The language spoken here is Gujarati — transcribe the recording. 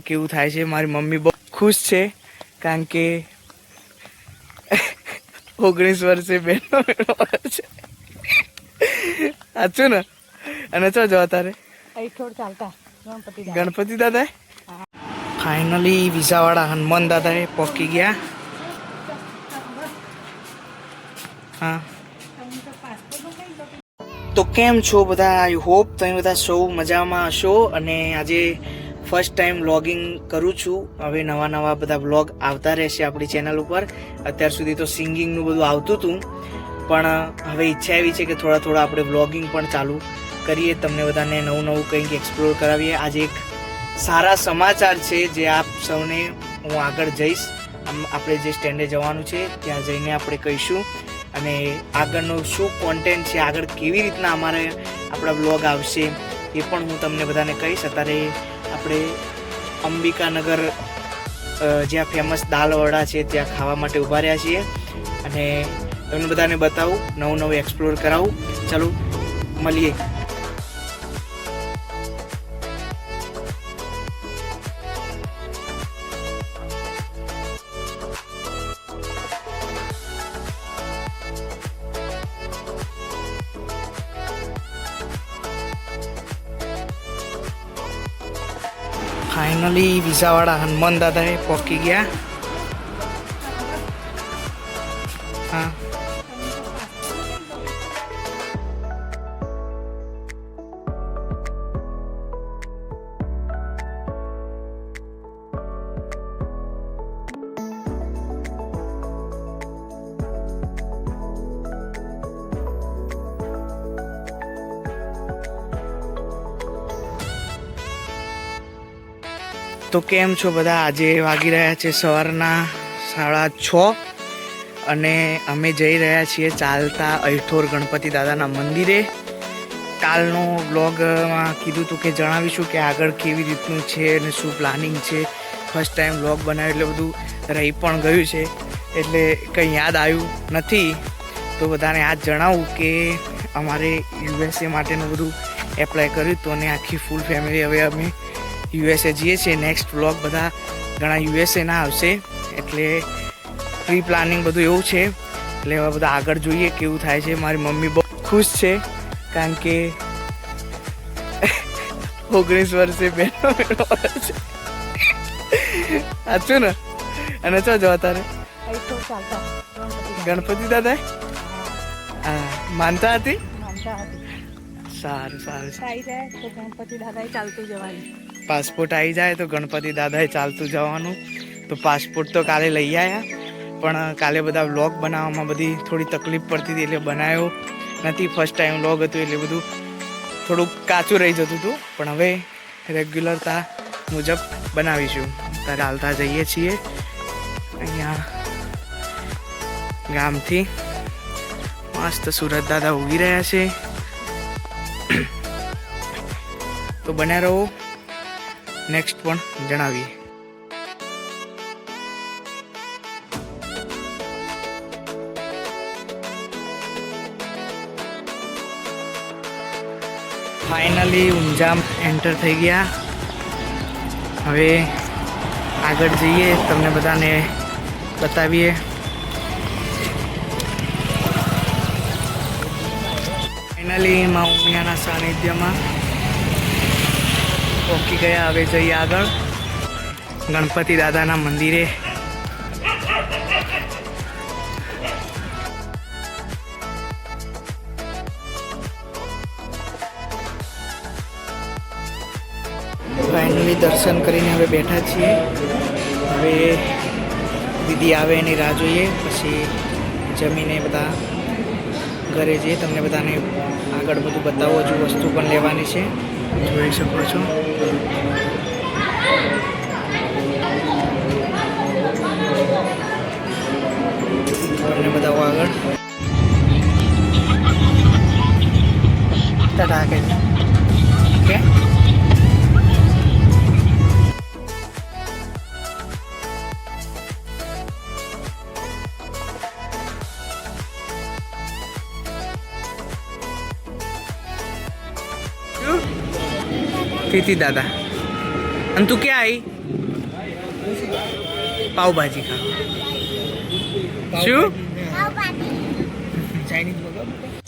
કેવું થાય છે. મારી મમ્મી બહુ ખુશ છે કારણ કે 19 વર્ષે બેનો મેળો છે. સાચું ને? અને ચો જવા તારે ગણપતિ દાદા ફાઇનલી વિસાવાડા હનુમાન દાદાએ પહોંચી ગયા. હા, તો કેમ છો બધા? આઈ હોપ તમે બધા સૌ મજામાં હશો. અને આજે ફર્સ્ટ ટાઈમ વ્લોગિંગ કરું છું. હવે નવા બધા વ્લોગ આવતા રહેશે આપણી ચેનલ ઉપર. અત્યાર સુધી તો સિંગિંગનું બધું આવતું હતું, પણ હવે ઈચ્છા એવી છે કે થોડા આપણે વ્લોગિંગ પણ ચાલુ કરીએ, તમને બધાને નવું કંઈક એક્સપ્લોર કરાવીએ. આજે એક સારા સમાચાર છે જે આપ સૌને હું આગળ જઈશ. આપણે જે સ્ટેન્ડે જવાનું છે ત્યાં જઈને આપણે કહીશું, અને આગળનો શું કોન્ટેન્ટ છે, આગળ કેવી રીતના આપણા વ્લોગ આવશે એ પણ હું તમને બધાને કહીશ. અત્યારે આપણે અંબિકાનગર જ્યાં ફેમસ દાલવડા છે ત્યાં ખાવા માટે ઊભા રહ્યા છીએ, અને તમને બધાને બતાવું, નવું એક્સપ્લોર કરાવું. ચાલો મળીએ. ફાઇનલી વિસાવાડા હનુમાન દાદાએ પહોંચી ગયા. હા, તો કેમ છો બધા? આજે વાગી રહ્યા છે સવારના 6:30 અને અમે જઈ રહ્યા છીએ ચાલતા અયઠોર ગણપતિ દાદાના મંદિરે. કાલનો વ્લોગમાં કીધું હતું કે જણાવીશું કે આગળ કેવી રીતનું છે અને શું પ્લાનિંગ છે. ફર્સ્ટ ટાઈમ વ્લોગ બનાવ્યો એટલે બધું રહી પણ ગયું છે, એટલે કંઈ યાદ આવ્યું નથી. તો બધાને આજ જણાવું કે અમારે USA માટેનું બધું એપ્લાય કર્યું હતું, અને આખી ફૂલ ફેમિલી હવે અમે USA જઈએ છીએ. નેક્સ્ટ વ્લોગ બધા ઘણા USA ના આવશે, એટલે પ્રી પ્લાનિંગ બધું એવું છે. એટલે હવે બધા આગળ જોઈએ કેવું થાય છે. મારી મમ્મી બહુ ખુશ છે કારણ કે 19 વર્ષે બેનો મેળો છે. સાચું ને? અને ચો જવા તારે ગણપતિ દાદા માનતા હતી. સારું પાસપોર્ટ આવી જાય તો ગણપતિ દાદાએ ચાલતું જવાનું. તો પાસપોર્ટ તો કાલે લઈ આવ્યા, પણ કાલે બધા વ્લોગ બનાવવામાં બધી થોડી તકલીફ પડતી હતી એટલે બનાવ્યો નથી. ફર્સ્ટ ટાઈમ વ્લોગ હતું એટલે બધું થોડુંક કાચું રહી જતું હતું, પણ હવે રેગ્યુલરતા મુજબ બનાવીશું. ત્યારે હાલતા જઈએ છીએ અહીંયા ગામથી. મસ્ત સુરત દાદા ઊભી રહ્યા છે, તો બન્યા રહો. નેક્સ્ટ પણ જણાવીએ. ફાઇનલી ઊંઝામ એન્ટર થઈ ગયા. હવે આગળ જઈએ, તમને બધાને બતાવીએ. ફાઇનલી મા ઉમિયાના સાનિધ્યમાં પહોંચી ગયા. હવે જઈએ આગળ ગણપતિ દાદાના મંદિરે. ફાઇનલી દર્શન કરીને હવે બેઠા છીએ. હવે દીદી આવે એની રાહ જોઈએ, પછી જમીને બધા ઘરે જઈએ. તમને બધાને આગળ બધું બતાવો. હજુ વસ્તુ પણ લેવાની છે, જોઈ શકો છો. તમને બતાવો આગળ. ટાટા કે ઓકે. તીતી દાદા અને તું ક્યાં આવી પાવભાજી ખા શું ચાઇનીઝ